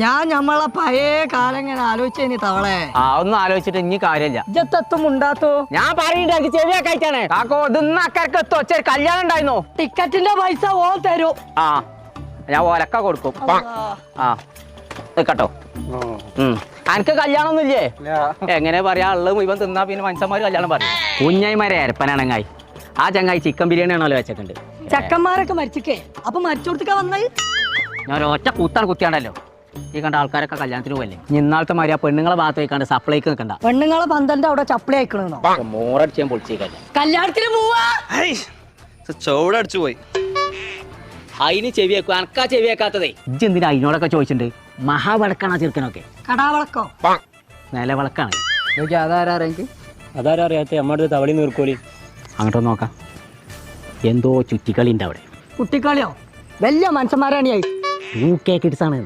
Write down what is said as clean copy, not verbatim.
ഞാൻ നമ്മളെ പഴയ കാലം ഇങ്ങനെ ആലോചിച്ചേനി തവളെ. ഒന്നും ആലോചിച്ചിട്ട് ഇനി കാര്യമില്ല. ഇജ്ജെത്തും ഉണ്ടാത്തോ? ഞാൻ പറയുന്നുണ്ട് ചെവിയൊക്കെ അയച്ചാണ്. കാക്കോ ഇന്ന് അക്കരക്ക് എത്തോ? ചെറിയ കല്യാണം ഉണ്ടായിരുന്നോ? ടിക്കറ്റിന്റെ പൈസ ഓൻ തരൂ. ഞാൻ ഒലക്ക കൊടുക്കും. കേട്ടോ അനക്ക് കല്യാണം ഒന്നും ഇല്ലേ? എങ്ങനെ പറയാ ഉള്ളത് മുഴുവൻ തിന്നാ പിന്നെ മനുഷ്യന്മാര് കല്യാണം പറയും. കുഞ്ഞായിമാരെ അരപ്പനാണങ്ങായി. ആ ചങ്ങായി ചിക്കൻ ബിരിയാണി ആണല്ലോ വെച്ചിട്ടുണ്ട്. ചെക്കന്മാരൊക്കെ മരിച്ചിക്കേ. അപ്പൊ മരിച്ചോടത്തേക്കാ വന്നത്? ഞാൻ ഒറ്റ കൂത്താണ് കുത്തിയാണ്ടല്ലോ. ഈ കണ്ട ആൾക്കാരൊക്കെ കല്യാണത്തിന് പോയല്ലേ. ഇന്നാളത്തെ മാതിരി ആ പെണ്ണുങ്ങളെ ഭാഗത്ത് വെക്കാണ്ട് സപ്ലൈക്ക് നിൽക്കണ്ട. പെണ്ണുങ്ങളെ പന്തന്റെ അവിടെ ചപ്പിളി അയക്കണോ? മോറടിച്ച് ഞാൻ പൊളിച്ചേക്കല്ലേ. കല്യാണത്തിന് പോവാ ചൂടടിച്ചു പോയി. അതിന് ചെവി വെക്കും. അനക്കാ ചെവി വെക്കാത്തതേ. ഇജ്ജ് എന്തിനാ അതിനോടൊക്കെ ചോദിച്ചിട്ടുണ്ട്? മഹാവിളക്കാണ് ആ ചെറുക്കനൊക്കെ. കടാവിളക്കോ? നിലവിളക്കാണ്. അതാരാ അറിയാത്ത നമ്മുടെ തവളി നീർക്കോലി. അങ്ങോട്ട് നോക്കാം. എന്തോ ചുറ്റിക്കളി ഉണ്ട് അവിടെ. കുട്ടിക്കളിയോ? വലിയ മനുഷ്യന്മാരാണ്. UK കിഡ്സ് ആണ്.